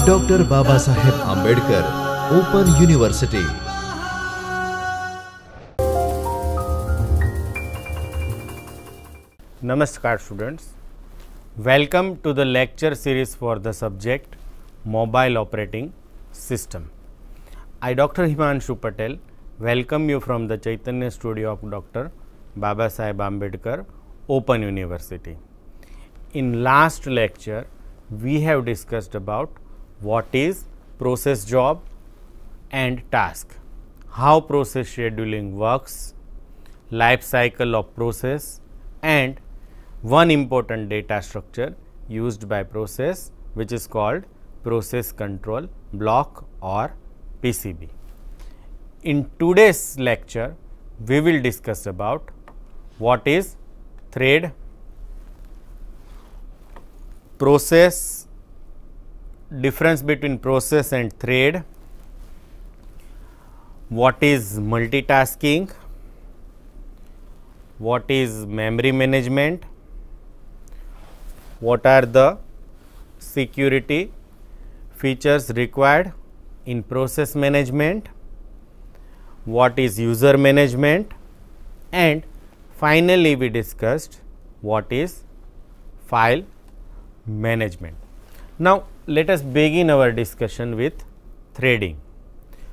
Doctor Baba Saheb Ambedkar open university. Namaskar students, welcome to the lecture series for the subject Mobile Operating System. I Dr. Himanshu Patel welcome you from the Chaitanya studio of Dr. Baba Saheb Ambedkar Open University. In last lecture we have discussed about what is process job and task, how process scheduling works, life cycle of process, and one important data structure used by process, which is called process control block or PCB. In today's lecture we will discuss about what is thread, process, difference between process and thread, what is multitasking, what is memory management, what are the security features required in process management, what is user management, and finally we discussed what is file management. Now let us begin our discussion with threading.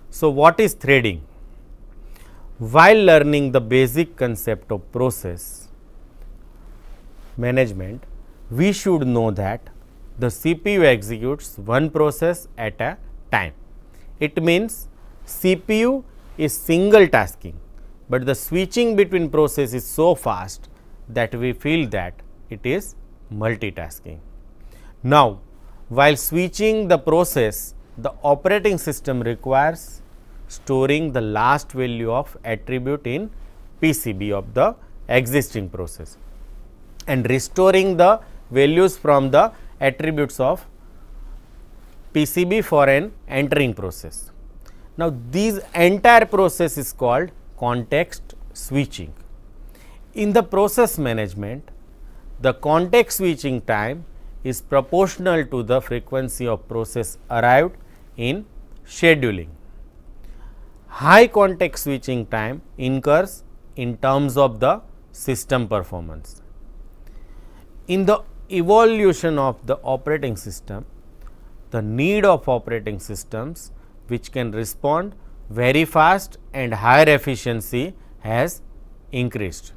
So what is threading? While learning the basic concept of process management, we should know that the CPU executes one process at a time. It means CPU is single tasking, but the switching between process is so fast that we feel that it is multitasking. Now, while switching the process, the operating system requires storing the last value of attribute in PCB of the existing process and restoring the values from the attributes of PCB for an entering process. Now, this entire process is called context switching. In the process management, the context switching time is proportional to the frequency of process arrived in scheduling. High context switching time incurs in terms of the system performance. In the evolution of the operating system, the need of operating systems which can respond very fast and higher efficiency has increased.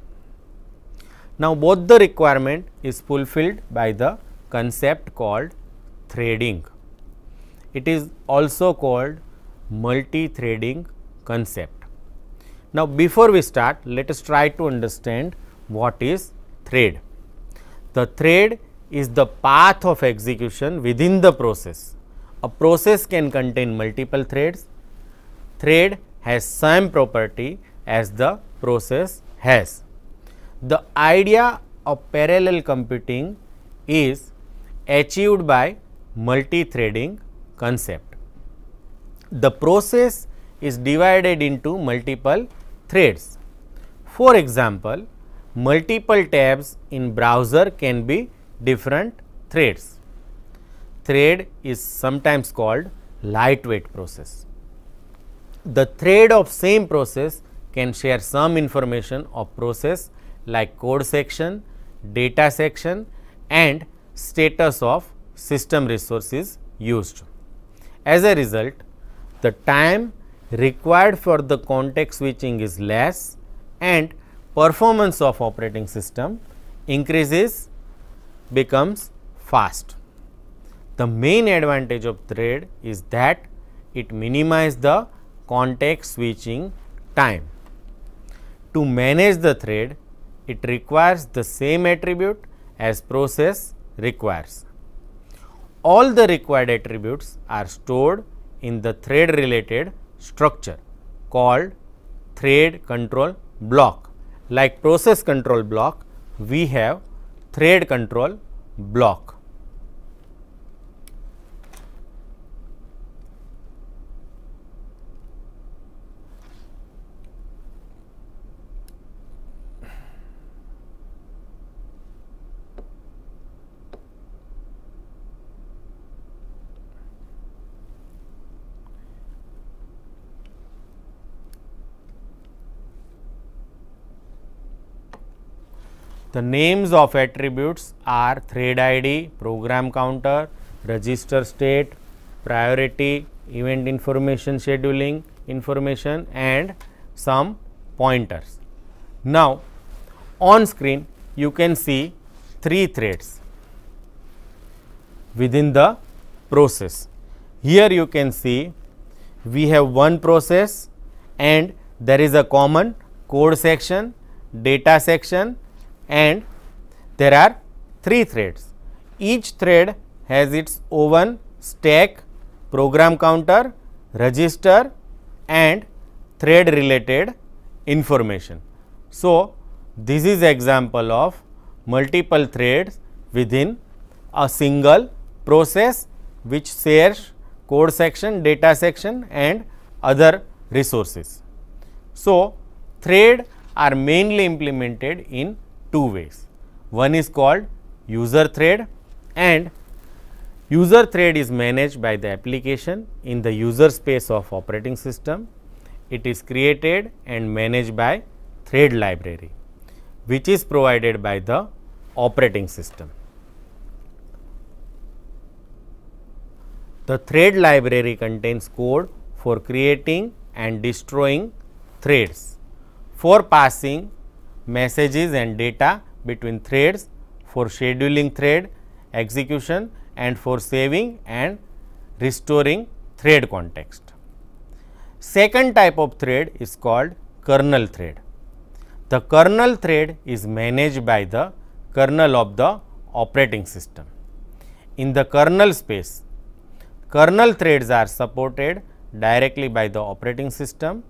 Now, both the requirement is fulfilled by the concept called threading. It is also called multi-threading concept. Now, before we start, let us try to understand what is thread. The thread is the path of execution within the process. A process can contain multiple threads. Thread has same property as the process has. The idea of parallel computing is achieved by multi-threading concept. The process is divided into multiple threads. For example, multiple tabs in browser can be different threads. Thread is sometimes called lightweight process. The thread of same process can share some information of process like code section, data section, and status of system resources used. As a result, the time required for the context switching is less and performance of operating system increases, becomes fast. The main advantage of thread is that it minimizes the context switching time. To manage the thread, it requires the same attribute as process requires. All the required attributes are stored in the thread related structure called thread control block. Like process control block, we have thread control block. The names of attributes are thread ID, program counter, register state, priority, event information, scheduling information, and some pointers. Now, on screen you can see 3 threads within the process. Here you can see we have one process and there is a common code section, data section, and there are 3 threads. Each thread has its own stack, program counter, register, and thread related information. So, this is example of multiple threads within a single process which shares code section, data section, and other resources. So, thread are mainly implemented in 2 ways. One is called user thread, and user thread is managed by the application in the user space of operating system. It is created and managed by thread library, which is provided by the operating system. The thread library contains code for creating and destroying threads, for passing messages and data between threads, for scheduling thread execution, and for saving and restoring thread context. Second type of thread is called kernel thread. The kernel thread is managed by the kernel of the operating system. In the kernel space, kernel threads are supported directly by the operating system,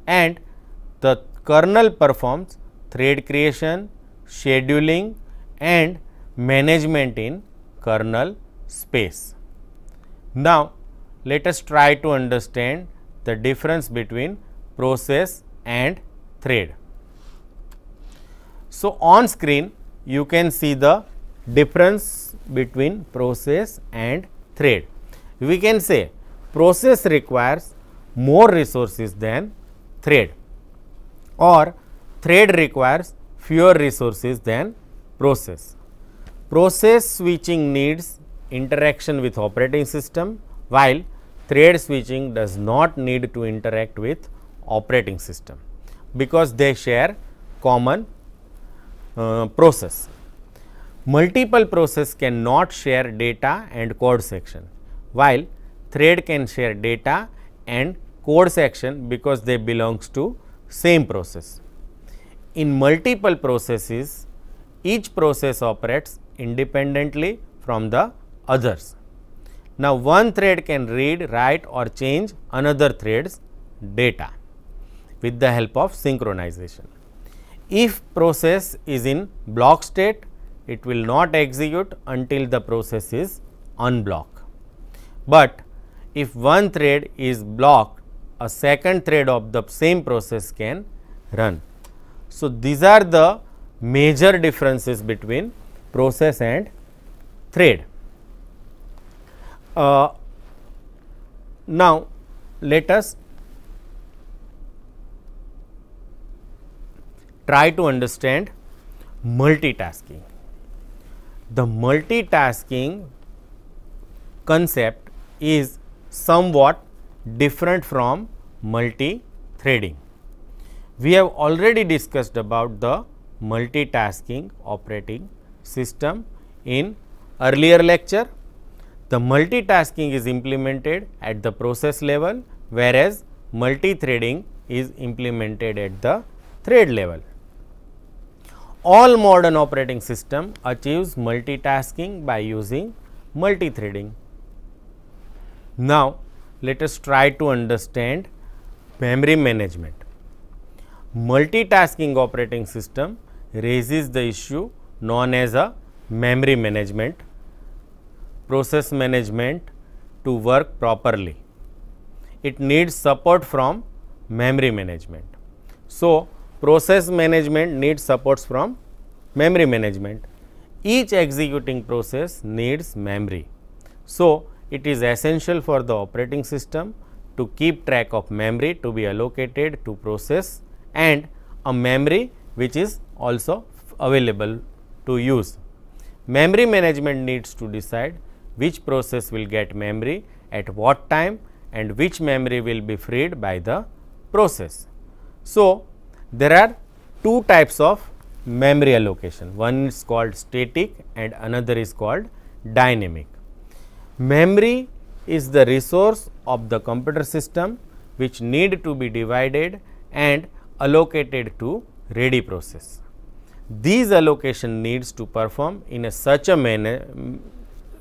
and the kernel performs thread creation, scheduling, and management in kernel space. Now, let us try to understand the difference between process and thread. So, on screen you can see the difference between process and thread. We can say process requires more resources than thread, or thread requires fewer resources than process. Process switching needs interaction with operating system, while thread switching does not need to interact with operating system, because they share common process. Multiple process cannot share data and code section, while thread can share data and code section because they belongs to same process. In multiple processes, each process operates independently from the others. Now, one thread can read, write, or change another thread's data with the help of synchronization. If process is in block state, it will not execute until the process is unblocked. But if one thread is blocked, a second thread of the same process can run. So, these are the major differences between process and thread. Now, let us try to understand multitasking. The multitasking concept is somewhat different from multi-threading. We have already discussed about the multitasking operating system in earlier lecture. The multitasking is implemented at the process level, whereas multi-threading is implemented at the thread level. All modern operating system achieves multitasking by using multi-threading. Now, let us try to understand memory management. Multitasking operating system raises the issue known as a memory management, process management to work properly. It needs support from memory management. So, process management needs supports from memory management. Each executing process needs memory. So, it is essential for the operating system to keep track of memory to be allocated to process and a memory which is also available to use. Memory management needs to decide which process will get memory at what time and which memory will be freed by the process. So, there are two types of memory allocation. One is called static and another is called dynamic. Memory is the resource of the computer system which need to be divided and allocated to ready process. These allocation needs to perform in such a manner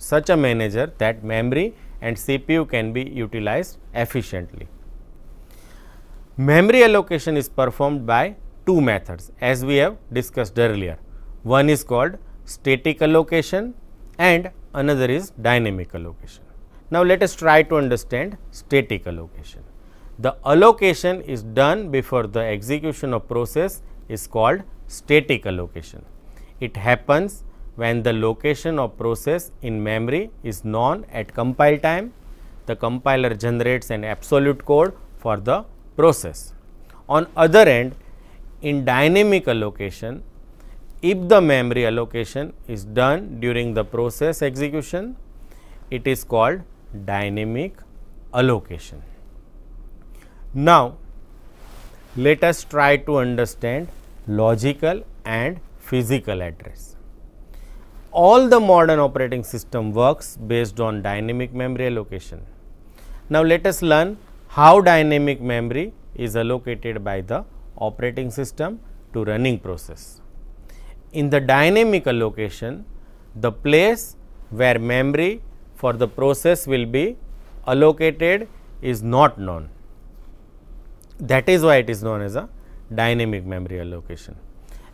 that memory and CPU can be utilized efficiently. Memory allocation is performed by two methods as we have discussed earlier. One is called static allocation and another is dynamic allocation. Now, let us try to understand static allocation. The allocation is done before the execution of process is called static allocation. It happens when the location of process in memory is known at compile time. The compiler generates an absolute code for the process. On other end, in dynamic allocation, if the memory allocation is done during the process execution, it is called dynamic allocation. Now, let us try to understand logical and physical address. All the modern operating system works based on dynamic memory allocation. Now, let us learn how dynamic memory is allocated by the operating system to running process. In the dynamic allocation, the place where memory for the process will be allocated is not known. That is why it is known as a dynamic memory allocation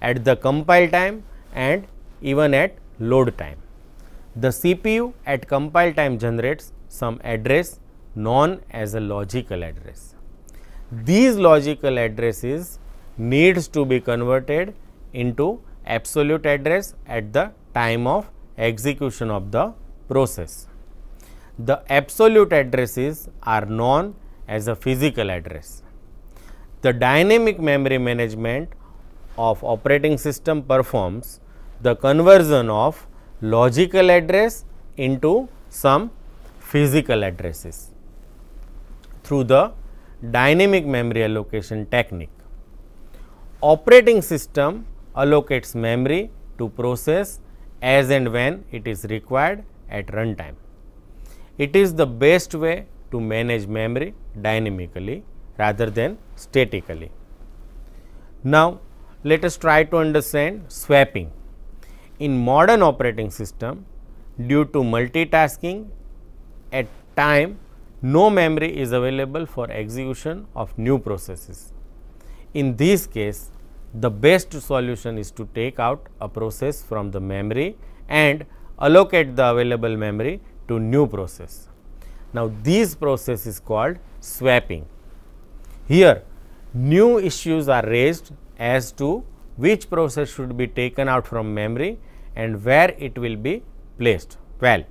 at the compile time and even at load time. The CPU at compile time generates some address known as a logical address. These logical addresses needs to be converted into absolute address at the time of execution of the process. The absolute addresses are known as a physical address. The dynamic memory management of operating system performs the conversion of logical address into some physical addresses through the dynamic memory allocation technique. Operating system allocates memory to process as and when it is required at runtime. It is the best way to manage memory dynamically rather than statically. Now, let us try to understand swapping. In modern operating system, due to multitasking at time, no memory is available for execution of new processes. In this case, the best solution is to take out a process from the memory and allocate the available memory to new process. Now, this process is called swapping. Here, new issues are raised as to which process should be taken out from memory and where it will be placed. Well,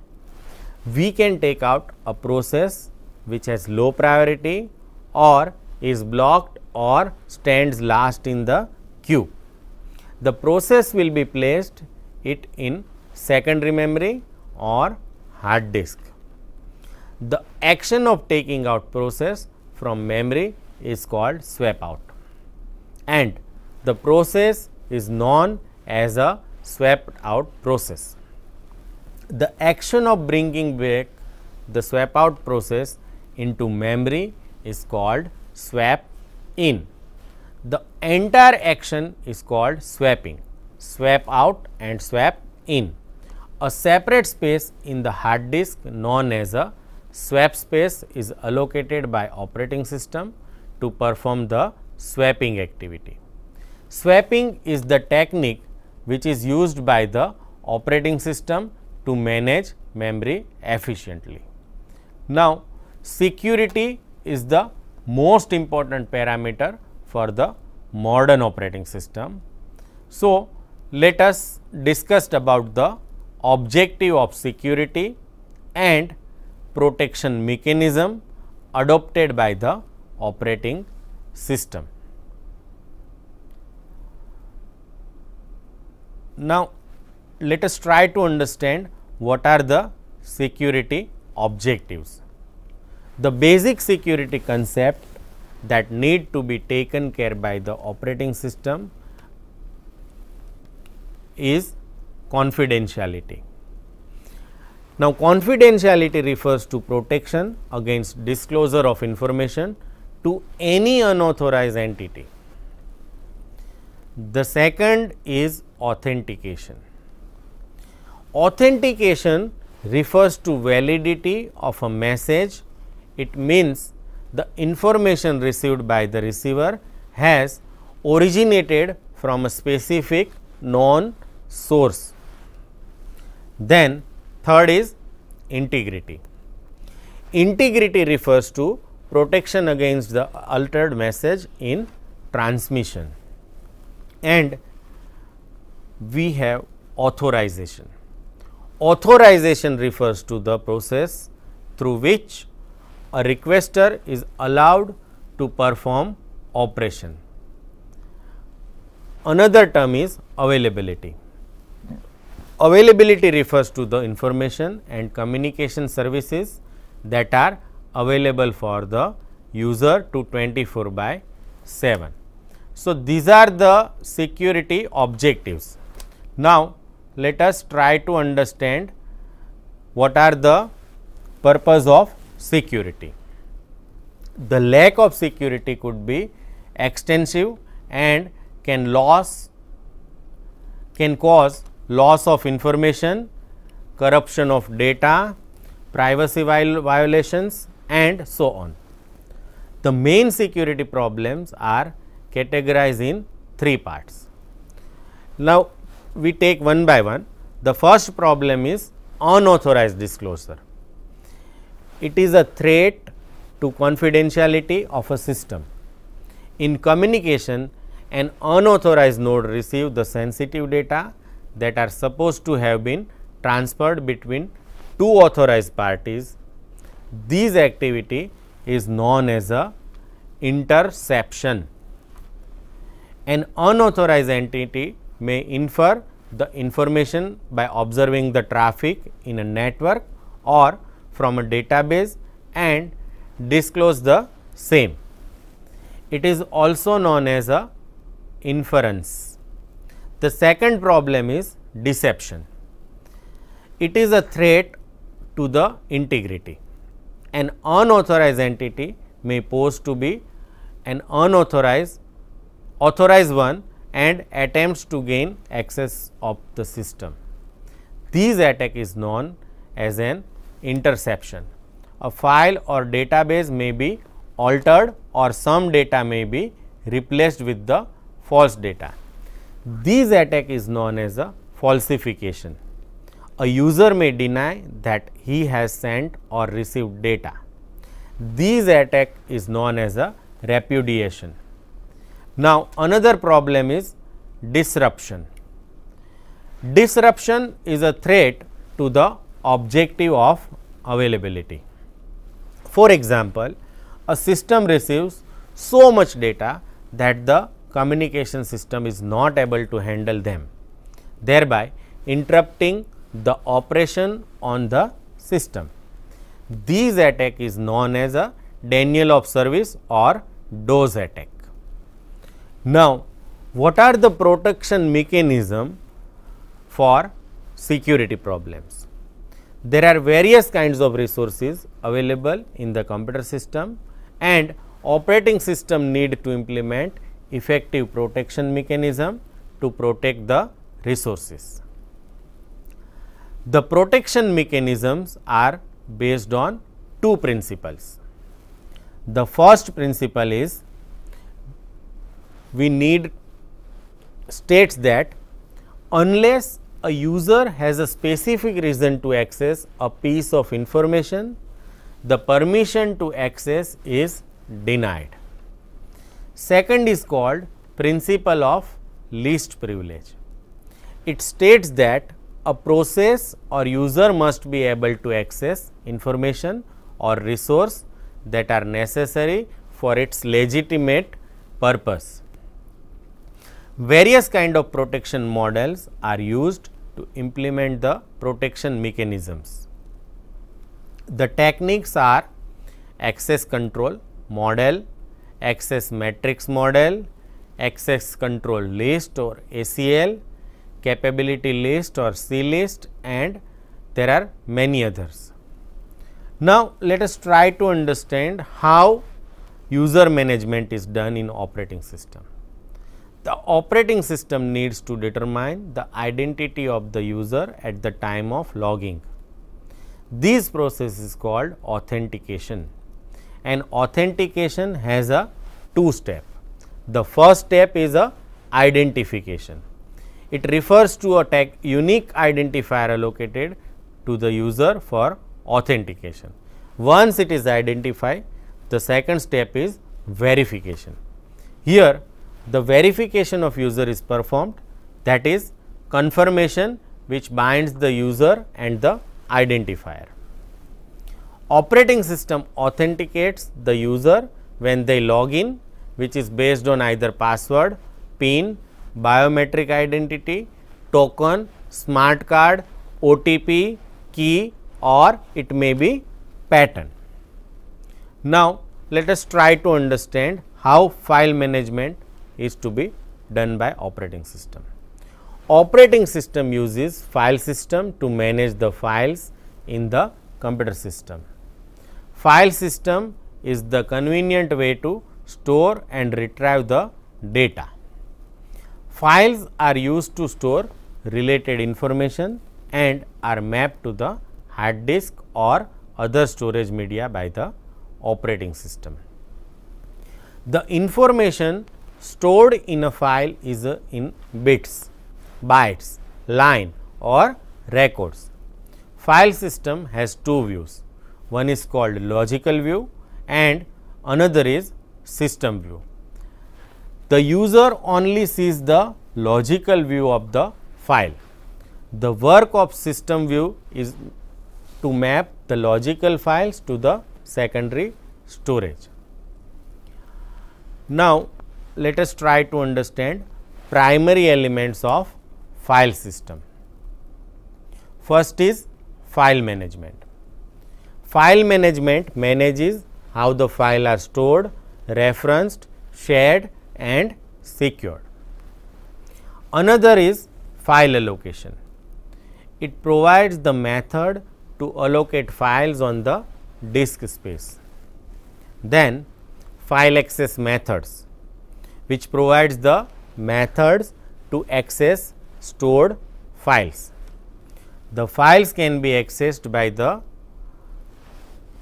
we can take out a process which has low priority or is blocked or stands last in the queue. The process will be placed it in secondary memory or hard disk. The action of taking out process from memory is called swap out, and the process is known as a swapped out process. The action of bringing back the swap out process into memory is called swap in. The entire action is called swapping, swap out and swap in. A separate space in the hard disk known as a swap space is allocated by operating system to perform the swapping activity. Swapping is the technique which is used by the operating system to manage memory efficiently. Now, security is the most important parameter for the modern operating system. So, let us discuss about the objective of security and protection mechanism adopted by the operating system. Now, let us try to understand what are the security objectives. The basic security concept that need to be taken care by the operating system is confidentiality. Now, confidentiality refers to protection against disclosure of information to any unauthorized entity. The second is authentication. Authentication refers to validity of a message. It means the information received by the receiver has originated from a specific known source. Then third is integrity. Integrity refers to protection against the altered message in transmission. And we have authorization. Authorization refers to the process through which a requester is allowed to perform operation. Another term is availability. Availability refers to the information and communication services that are available for the user to 24/7. So, these are the security objectives. Now, let us try to understand what are the purpose of security. The lack of security could be extensive and can cause loss of information, corruption of data, privacy violations and so on. The main security problems are categorized in three parts. Now, we take one by one. The first problem is unauthorized disclosure. It is a threat to confidentiality of a system. In communication, an unauthorized node receives the sensitive data that are supposed to have been transferred between two authorized parties. This activity is known as a interception. An unauthorized entity may infer the information by observing the traffic in a network or from a database and disclose the same. It is also known as a inference. The second problem is deception. It is a threat to the integrity. An unauthorized entity may pose to be an authorized one and attempts to gain access of the system. This attack is known as an interception. A file or database may be altered or some data may be replaced with the false data. This attack is known as a falsification. A user may deny that he has sent or received data. This attack is known as a repudiation. Now, another problem is disruption. Disruption is a threat to the objective of availability. For example, a system receives so much data that the communication system is not able to handle them, thereby interrupting the operation on the system. This attack is known as a denial of service or DOS attack. Now, what are the protection mechanism for security problems? There are various kinds of resources available in the computer system and operating system need to implement effective protection mechanism to protect the resources. The protection mechanisms are based on two principles. The first principle is states that unless a user has a specific reason to access a piece of information, the permission to access is denied. Second is called principle of least privilege. It states that a process or user must be able to access information or resource that are necessary for its legitimate purpose. Various kind of protection models are used to implement the protection mechanisms. The techniques are access control model, access matrix model, access control list or ACL, capability list or C list, and there are many others. Now, let us try to understand how user management is done in operating system. The operating system needs to determine the identity of the user at the time of logging. This process is called authentication, and authentication has a two step. The first step is a identification. It refers to a unique identifier allocated to the user for authentication. Once it is identified, the second step is verification. Here the verification of user is performed, that is confirmation which binds the user and the identifier. Operating system authenticates the user when they log in, which is based on either password, PIN, biometric identity, token, smart card, OTP, key, or it may be pattern. Now, let us try to understand how file management is to be done by operating system. Operating system uses file system to manage the files in the computer system. File system is the convenient way to store and retrieve the data. Files are used to store related information and are mapped to the hard disk or other storage media by the operating system. The information stored in a file is in bits, bytes, line or records. File system has two views. One is called logical view and another is system view. The user only sees the logical view of the file. The work of system view is to map the logical files to the secondary storage. Now, let us try to understand primary elements of file system. First is file management. File management manages how the file are stored, referenced, shared and secured. Another is file allocation. It provides the method to allocate files on the disk space. Then file access methods, which provides the methods to access stored files. The files can be accessed by the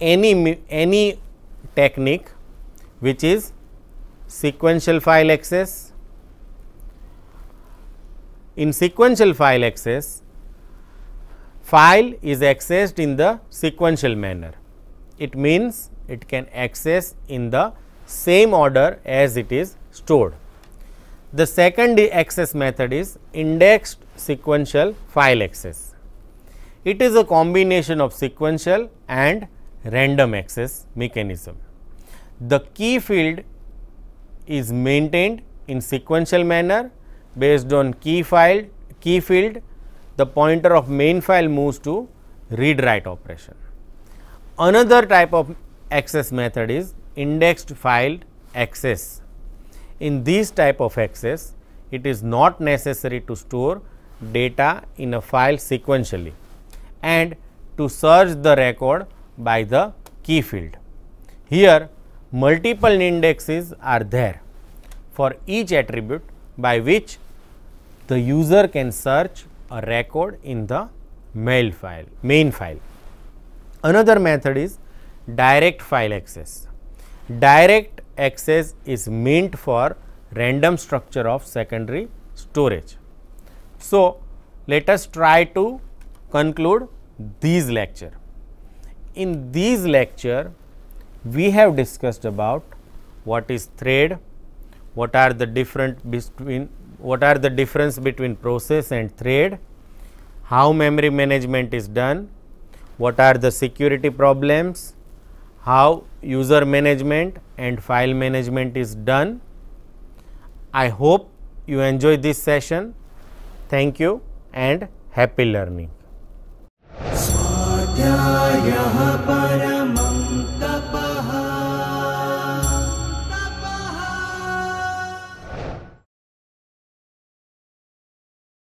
any technique which is sequential file access. In sequential file access, file is accessed in the sequential manner. It means it can access in the same order as it is stored. The second access method is indexed sequential file access. It is a combination of sequential and random access mechanism. The key field is maintained in sequential manner. Based on key field, the pointer of main file moves to read write operation. Another type of access method is indexed file access. In this type of access, it is not necessary to store data in a file sequentially and to search the record by the key field. Here multiple indexes are there for each attribute by which the user can search a record in the main file. Another method is direct file access. Direct access is meant for random structure of secondary storage. So, let us try to conclude this lecture. In this lecture, we have discussed about what is thread, what are the difference between process and thread, how memory management is done, what are the security problems, how user management and file management is done. I hope you enjoy this session. Thank you and Happy learning. स्वाध्यायः परमः